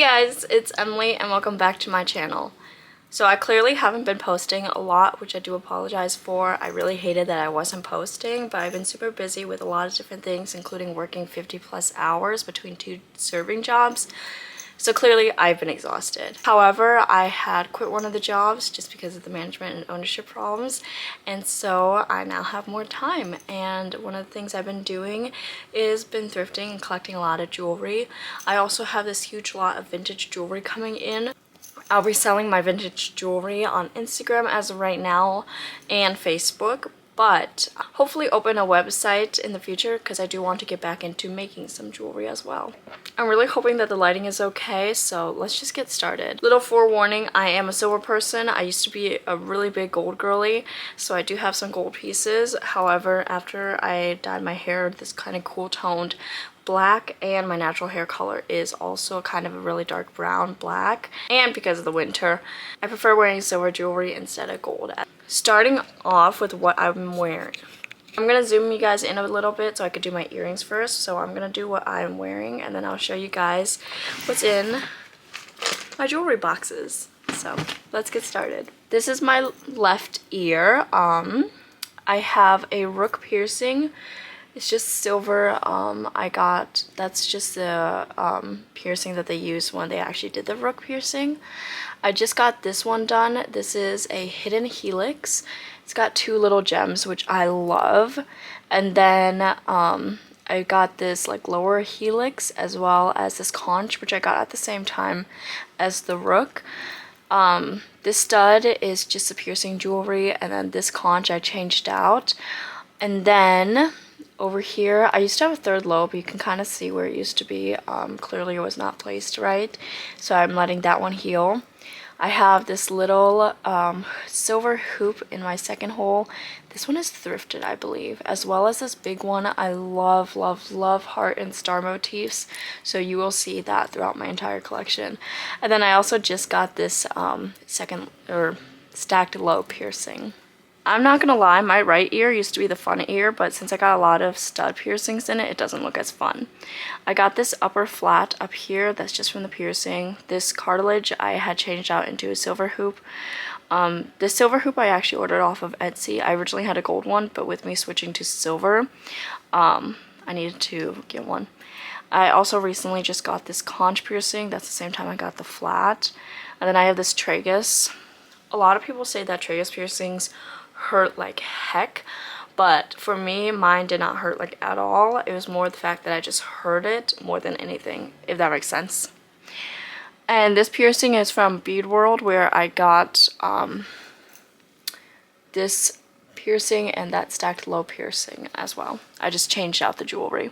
guys, it's Emily and welcome back to my channel. So I clearly haven't been posting a lot, which I do apologize for. I really hated that I wasn't posting, but I've been super busy with a lot of different things, including working 50 plus hours between 2 serving jobs. So clearly I've been exhausted. However, I had quit one of the jobs just because of the management and ownership problems, and so I now have more time. And one of the things I've been doing is been thrifting and collecting a lot of jewelry. I also have this huge lot of vintage jewelry coming in. I'll be selling my vintage jewelry on Instagram as of right now and Facebook, but hopefully open a website in the future because I do want to get back into making some jewelry as well. I'm really hoping that the lighting is okay, so let's just get started. Little forewarning, I am a silver person. I used to be a really big gold girly, so I do have some gold pieces. However, after I dyed my hair this kind of cool toned black, and my natural hair color is also kind of a really dark brown black, and because of the winter I prefer wearing silver jewelry instead of gold. Starting off with what I'm wearing, I'm gonna zoom you guys in a little bit so I could do my earrings first. So I'm gonna do what I'm wearing and then I'll show you guys what's in my jewelry boxes. So let's get started. This is my left ear. I have a rook piercing. It's just silver. That's just the piercing that they used when they actually did the rook piercing. I just got this one done. This is a hidden helix. It's got 2 little gems, which I love. And then I got this like lower helix as well as this conch, which I got at the same time as the rook. This stud is just a piercing jewelry, and then this conch I changed out. And then over here, I used to have a 3rd lobe. You can kind of see where it used to be. Clearly it was not placed right, so I'm letting that one heal. I have this little silver hoop in my 2nd hole. This one is thrifted, I believe, as well as this big one. I love, love, love heart and star motifs, so you will see that throughout my entire collection. And then I also just got this stacked lobe piercing. I'm not gonna lie, my right ear used to be the fun ear, but since I got a lot of stud piercings in it, it doesn't look as fun. I got this upper flat up here that's just from the piercing. This cartilage I had changed out into a silver hoop. This silver hoop I actually ordered off of Etsy. I originally had a gold one, but with me switching to silver, I needed to get one. I also recently just got this conch piercing. That's the same time I got the flat. And then I have this tragus. A lot of people say that tragus piercings hurt like heck, but for me, mine did not hurt like at all. It was more the fact that I just heard it more than anything, if that makes sense. And this piercing is from Bead World, where I got this piercing and that stacked low piercing as well. I just changed out the jewelry.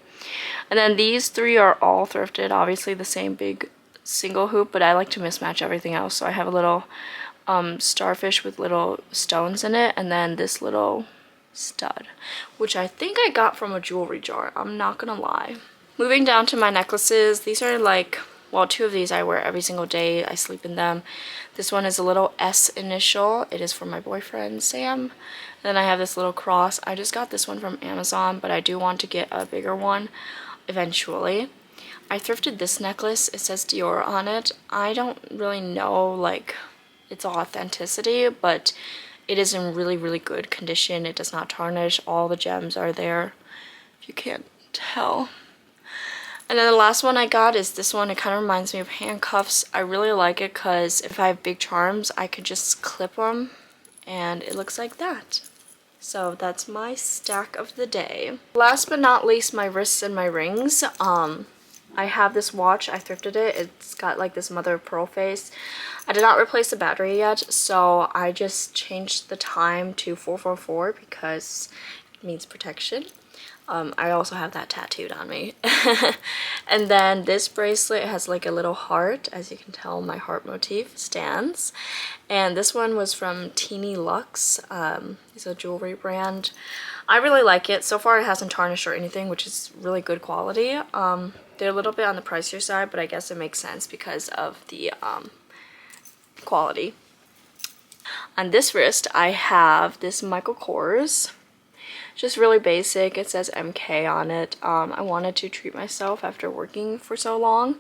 And then these 3 are all thrifted, obviously the same big single hoop, but I like to mismatch everything else. So I have a little starfish with little stones in it, and then this little stud, which I think I got from a jewelry jar, I'm not gonna lie. Moving down to my necklaces, these are like, well, 2 of these I wear every single day. I sleep in them. This one is a little S initial. It is from my boyfriend Sam. And then I have this little cross. I just got this one from Amazon, but I do want to get a bigger one eventually. I thrifted this necklace. It says Dior on it. I don't really know like its authenticity, but it is in really, really good condition. It does not tarnish. All the gems are there, if you can't tell. And then the last one I got is this one. It kind of reminds me of handcuffs. I really like it because if I have big charms, I could just clip them and it looks like that. So that's my stack of the day. Last but not least, my wrists and my rings. I have this watch. I thrifted it. It's got like this mother of pearl face. I did not replace the battery yet, so I just changed the time to 444 because it means protection. I also have that tattooed on me. And then this bracelet has like a little heart. As you can tell, my heart motif stands. And this one was from Teeny Luxe. It's a jewelry brand. I really like it. So far it hasn't tarnished or anything, which is really good quality. They're a little bit on the pricier side, but I guess it makes sense because of the quality. On this wrist, I have this Michael Kors. Just really basic. It says MK on it. I wanted to treat myself after working for so long.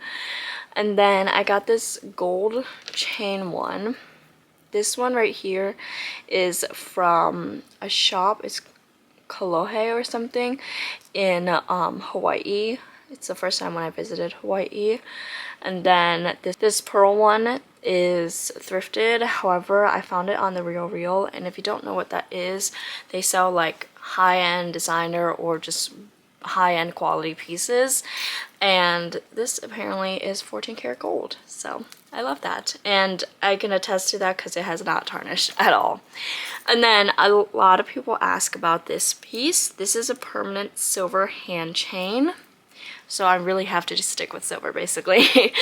And then I got this gold chain one. This one right here is from a shop. It's Kalohe or something in Hawaii. It's the first time when I visited Hawaii. And then this pearl one is thrifted. However, I found it on the Real, and if you don't know what that is, they sell like high-end designer or just high-end quality pieces, and this apparently is 14 karat gold, so I love that, and I can attest to that because it has not tarnished at all. And then a lot of people ask about this piece. This is a permanent silver hand chain, so I really have to just stick with silver basically.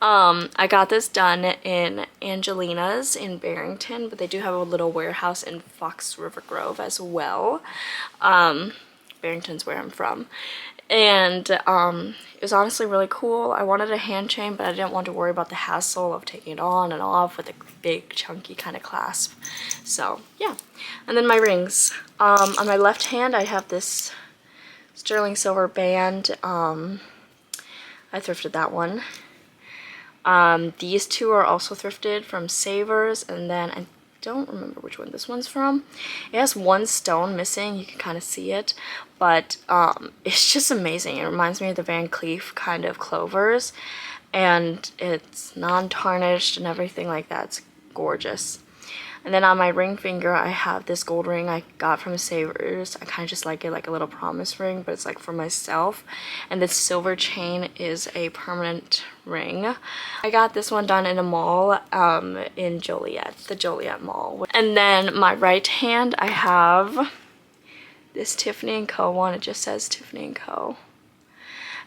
I got this done in Angelina's in Barrington, but they do have a little warehouse in Fox River Grove as well. Barrington's where I'm from. And it was honestly really cool. I wanted a hand chain, but I didn't want to worry about the hassle of taking it on and off with a big chunky kind of clasp. So yeah. And then my rings. On my left hand I have this sterling silver band. I thrifted that one. These two are also thrifted from Savers, and then I don't remember which one this one's from. It has one stone missing, you can kind of see it, but it's just amazing. It reminds me of the Van Cleef kind of clovers, and it's non-tarnished and everything like that. It's gorgeous. And then on my ring finger I have this gold ring I got from Savers. I kind of just like it like a little promise ring, but it's like for myself. And this silver chain is a permanent ring. I got this one done in a mall in Joliet, the Joliet Mall. And then my right hand I have this Tiffany & Co. one. It just says Tiffany & Co.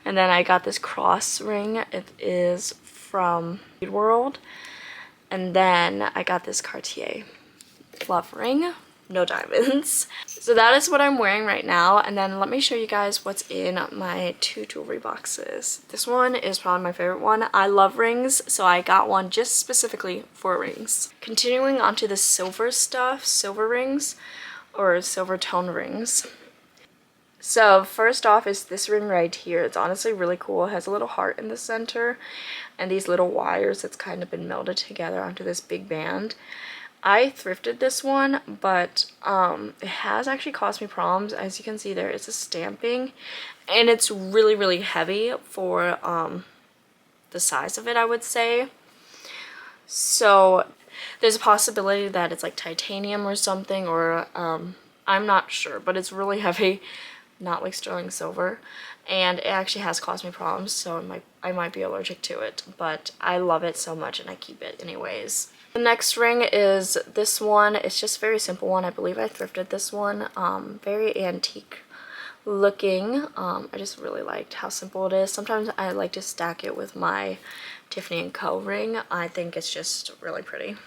And then I got this cross ring. It is from World. And then I got this Cartier love ring, no diamonds. So that is what I'm wearing right now. And then let me show you guys what's in my two jewelry boxes. This one is probably my favorite one. I love rings, so I got one just specifically for rings. Continuing on to the silver stuff, silver rings or silver tone rings. So first off is this ring right here. It's honestly really cool. It has a little heart in the center and these little wires that's kind of been melded together onto this big band. I thrifted this one, but it has actually caused me problems. As you can see, there is a stamping, and it's really, really heavy for the size of it, I would say. So there's a possibility that it's like titanium or something, or I'm not sure, but it's really heavy. Not like sterling silver, and it actually has caused me problems, so I might be allergic to it, but I love it so much and I keep it anyways. The next ring is this one. It's just a very simple one. I believe I thrifted this one. Very antique looking. I just really liked how simple it is. Sometimes I like to stack it with my Tiffany & Co. ring. I think it's just really pretty.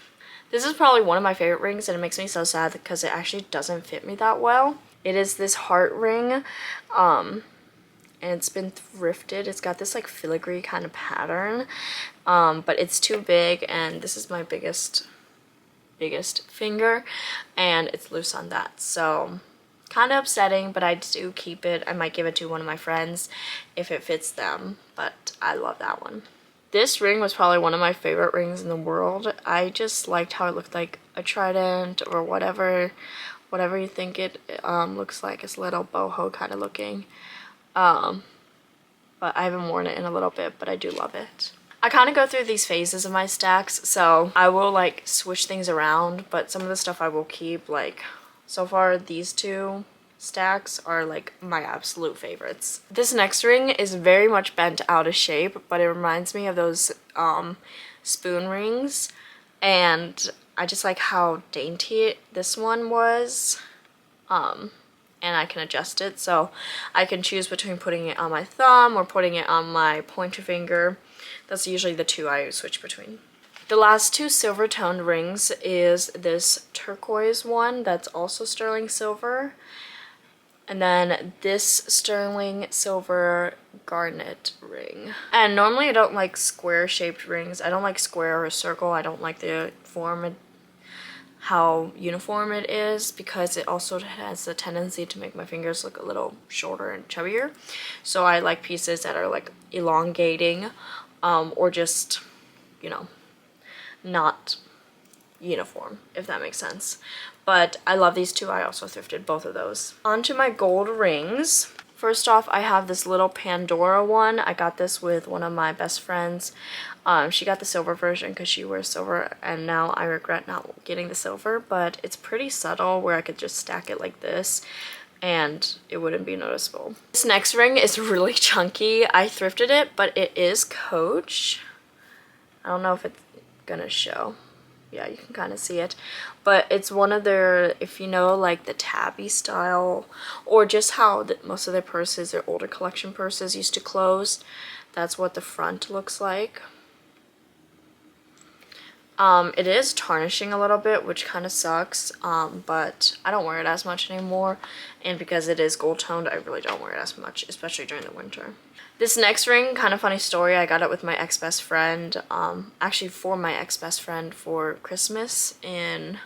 This is probably one of my favorite rings, and it makes me so sad because it actually doesn't fit me that well. It is this heart ring, and it's been thrifted. It's got this like filigree kind of pattern, but it's too big, and this is my biggest finger, and it's loose on that. So kind of upsetting, but I do keep it. I might give it to one of my friends if it fits them, but I love that one. This ring was probably one of my favorite rings in the world. I just liked how it looked like a trident or whatever you think it looks like. It's a little boho kind of looking. But I haven't worn it in a little bit, but I do love it. I kind of go through these phases of my stacks, so I will like switch things around, but some of the stuff I will keep. Like so far these two stacks are like my absolute favorites. This next ring is very much bent out of shape, but it reminds me of those spoon rings, and I just like how dainty this one was, and I can adjust it, so I can choose between putting it on my thumb or putting it on my pointer finger. That's usually the two I switch between. The last two silver toned rings is this turquoise one that's also sterling silver, and then this sterling silver garnet ring. And normally I don't like square shaped rings. I don't like square or circle. I don't like the form, how uniform it is, because it also has a tendency to make my fingers look a little shorter and chubbier. So I like pieces that are like elongating. or just, you know, not uniform, if that makes sense. But I love these two. I also thrifted both of those. On to my gold rings. First off, I have this little Pandora one. I got this with one of my best friends. She got the silver version because she wears silver, and now I regret not getting the silver, but it's pretty subtle where I could just stack it like this and it wouldn't be noticeable. This next ring is really chunky. I thrifted it, but it is Coach. I don't know if it's gonna show. Yeah, you can kind of see it, but it's one of their, if you know, like the tabby style, or just how most of their purses, their older collection purses used to close. That's what the front looks like. It is tarnishing a little bit, which kind of sucks, but I don't wear it as much anymore, and because it is gold toned, I really don't wear it as much, especially during the winter. This next ring, kind of funny story, I got it with my ex-best friend, actually for my ex-best friend for Christmas in,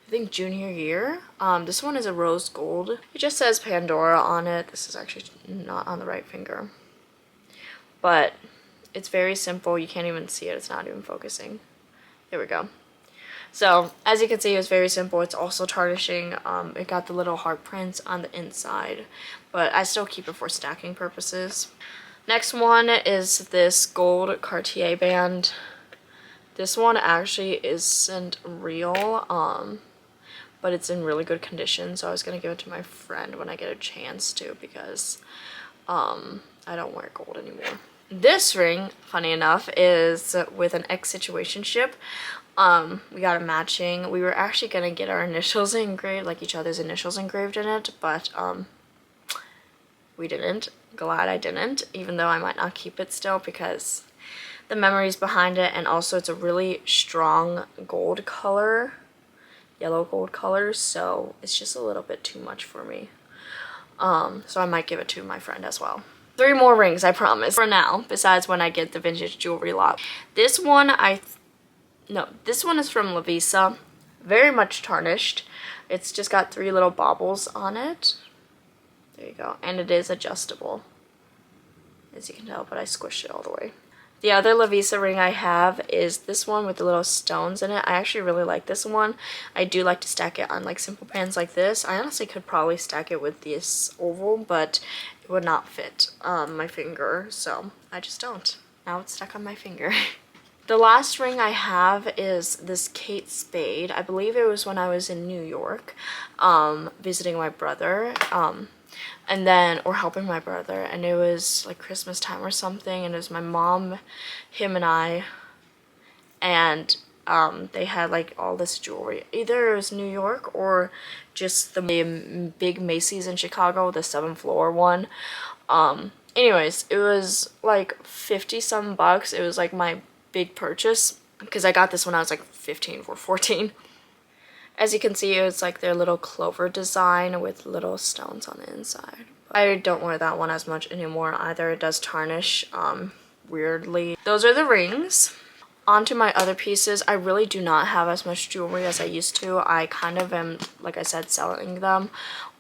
I think, junior year. This one is a rose gold. It just says Pandora on it. This is actually not on the right finger, but it's very simple. You can't even see it. It's not even focusing. There we go. So, as you can see, it's very simple. It's also tarnishing. It got the little heart prints on the inside, but I still keep it for stacking purposes. Next one is this gold Cartier band. This one actually isn't real, but it's in really good condition, so I was going to give it to my friend when I get a chance to, because I don't wear gold anymore. This ring, funny enough, is with an ex-situationship. We got a matching. We were actually gonna get our initials engraved, like each other's initials engraved in it, but we didn't. Glad I didn't, even though I might not keep it still because the memories behind it, and also it's a really strong gold color, yellow gold color, so it's just a little bit too much for me. So I might give it to my friend as well. 3 more rings, I promise, for now, besides when I get the vintage jewelry lot. This one this one is from Lavisa, very much tarnished. It's just got 3 little baubles on it. There you go, and it is adjustable, as you can tell, but I squished it all the way. The other Lavisa ring I have is this one with the little stones in it. I actually really like this one. I do like to stack it on like simple pans like this. I honestly could probably stack it with this oval, but it would not fit my finger, so I just don't. Now it's stuck on my finger. The last ring I have is this Kate Spade. I believe it was when I was in New York visiting my brother. And then, or helping my brother, and it was like Christmas time or something, and it was my mom, him, and I, and they had like all this jewelry. Either it was New York or just the big Macy's in Chicago, the 7th floor one. Anyways, it was like 50 some bucks. It was like my big purchase because I got this when I was like 15 or 14. As you can see, it's like their little clover design with little stones on the inside. I don't wear that one as much anymore either. It does tarnish weirdly. Those are the rings. On to my other pieces. I really do not have as much jewelry as I used to. I kind of am, like I said, selling them.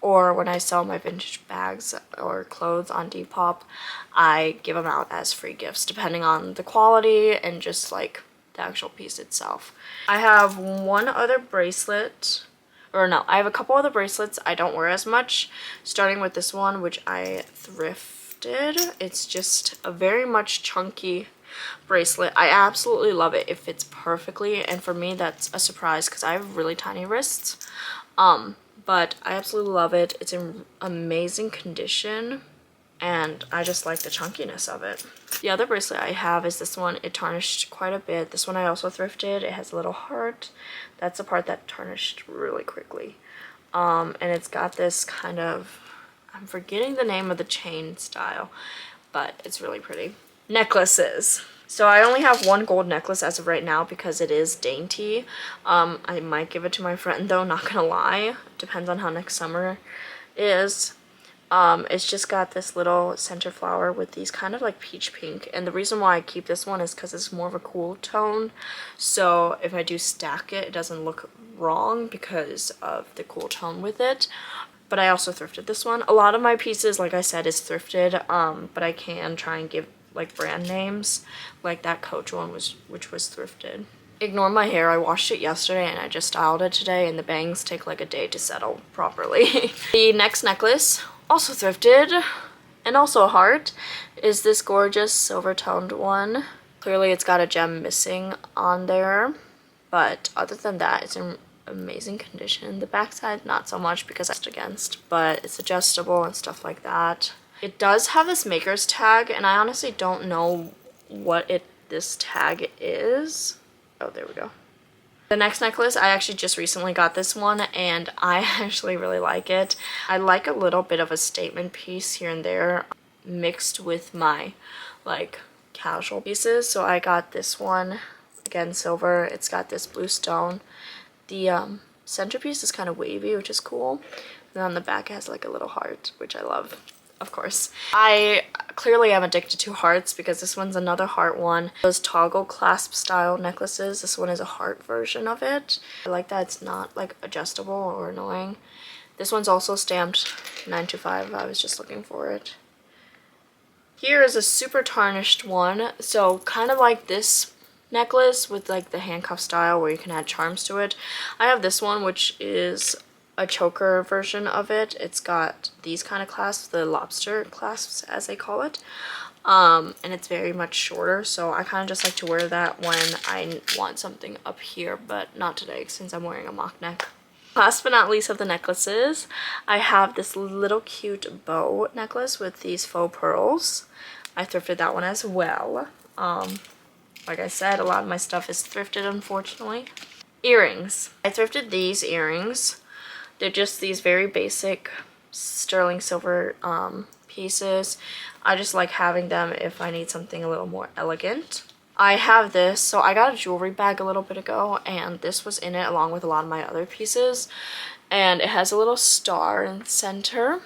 Or when I sell my vintage bags or clothes on Depop, I give them out as free gifts depending on the quality and just like the actual piece itself. I have one other bracelet, or no, I have a couple other bracelets I don't wear as much, starting with this one, which I thrifted. It's just a very much chunky bracelet. I absolutely love it. It fits perfectly, and for me that's a surprise because I have really tiny wrists. But I absolutely love it. It's in amazing condition, and I just like the chunkiness of it. The other bracelet I have is this one. It tarnished quite a bit. This one I also thrifted. It has a little heart. That's the part that tarnished really quickly. And it's got this kind of, I'm forgetting the name of the chain style, but it's really pretty. Necklaces. So I only have one gold necklace as of right now because it is dainty. I might give it to my friend though, not gonna lie. Depends on how next summer is. It's just got this little center flower with these kind of like peach pink, and the reason why I keep this one is because it's more of a cool tone, so if I do stack it, it doesn't look wrong because of the cool tone with it. But I also thrifted this one. A lot of my pieces, like I said, is thrifted, but I can try and give like brand names, like that Coach one which was thrifted. Ignore my hair, I washed it yesterday and I just styled it today, and the bangs take like a day to settle properly. The next necklace, also thrifted and also a heart, is this gorgeous silver toned one. Clearly it's got a gem missing on there, but other than that it's in amazing condition. The backside not so much because that's against, but it's adjustable and stuff like that. It does have this maker's tag, and I honestly don't know what this tag is. Oh, there we go. The next necklace, I actually just recently got this one and I actually really like it. I like a little bit of a statement piece here and there mixed with my like casual pieces. So I got this one, again silver. It's got this blue stone. The centerpiece is kind of wavy, which is cool. And then on the back it has like a little heart, which I love. Of course. I clearly am addicted to hearts because this one's another heart one. Those toggle clasp style necklaces. This one is a heart version of it. I like that it's not like adjustable or annoying. This one's also stamped 925. I was just looking for it. Here is a super tarnished one. So kind of like this necklace with like the handcuff style where you can add charms to it. I have this one which is a choker version of it. It's got these kind of clasps, the lobster clasps as they call it, and it's very much shorter, so I kind of just like to wear that when I want something up here, but not today since I'm wearing a mock neck. Last but not least of the necklaces, I have this little cute bow necklace with these faux pearls. I thrifted that one as well. Like I said, a lot of my stuff is thrifted, unfortunately. Earrings. I thrifted these earrings. They're just these very basic sterling silver pieces. I just like having them if I need something a little more elegant. I have this, so I got a jewelry bag a little bit ago and this was in it along with a lot of my other pieces. And it has a little star in the center.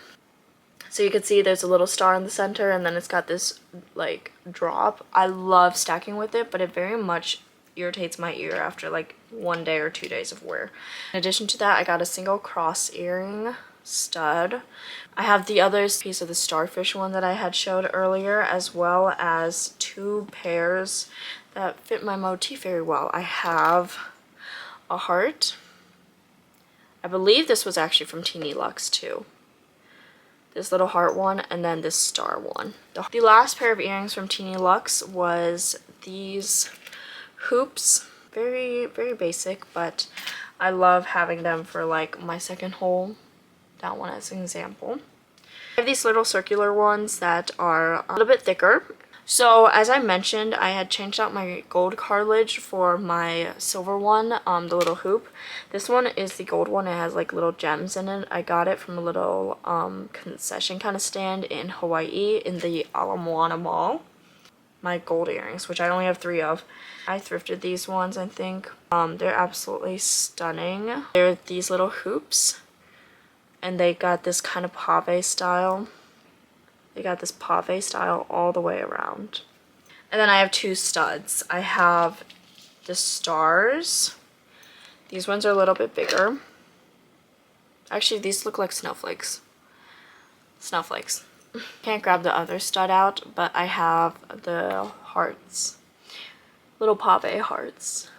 So you can see there's a little star in the center and then it's got this like drop. I love stacking with it, but it very much irritates my ear after like 1 day or 2 days of wear. In addition to that, I got a single cross earring stud. I have the other piece of the starfish one that I had showed earlier, as well as 2 pairs that fit my motif very well. I have a heart. I believe this was actually from Teeny Luxe too. This little heart one and then this star one. The last pair of earrings from Teeny Luxe was these hoops. Very basic, but I love having them for like my second hole. That one as an example. I have these little circular ones that are a little bit thicker. So as I mentioned, I had changed out my gold cartilage for my silver one, the little hoop. This one is the gold one. It has like little gems in it. I got it from a little concession kind of stand in Hawaii in the Ala Moana Mall. My gold earrings, which I only have 3 of. I thrifted these ones, I think. They're absolutely stunning. They're these little hoops and they got this kind of pave style. They got this pave style all the way around. And then I have 2 studs. I have the stars. These ones are a little bit bigger. Actually, these look like snowflakes. Snowflakes. Can't grab the other stud out, but I have the hearts. Little pave hearts.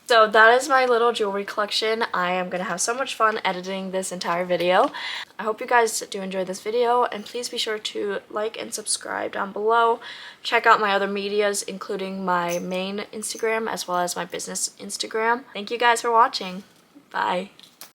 So that is my little jewelry collection. I am going to have so much fun editing this entire video. I hope you guys do enjoy this video, and please be sure to like and subscribe down below. Check out my other medias, including my main Instagram as well as my business Instagram. Thank you guys for watching. Bye.